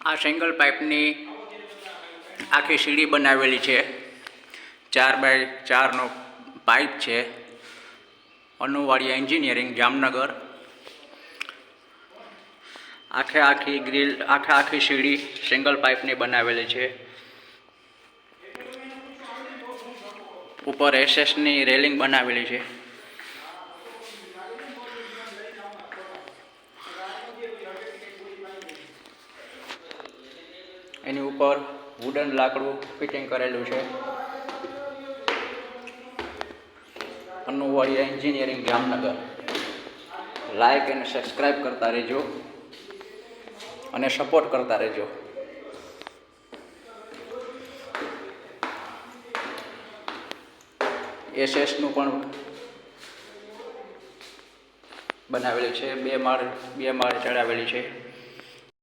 આ સિંગલ પાઇપની આખી સીડી બનાવેલી છે। 4x4 નો પાઇપ છે। અનુવાડિયા એન્જિનિયરિંગ જામનગર। આખી ગ્રીલ આખી સીડી સિંગલ પાઇપની બનાવેલી છે। ઉપર એસએસની રેલિંગ બનાવેલી છે। એની ઉપર વુડન લાકડું ફિટિંગ કરેલું છે। અનુવાડિયા એન્જિનિયરિંગ જામનગર। લાઈક અને સબસ્ક્રાઈબ કરતા રહેજો અને સપોર્ટ કરતા રહેજો। એસએસનું પણ બનાવેલું છે। બે માળ ચડાવેલી છે।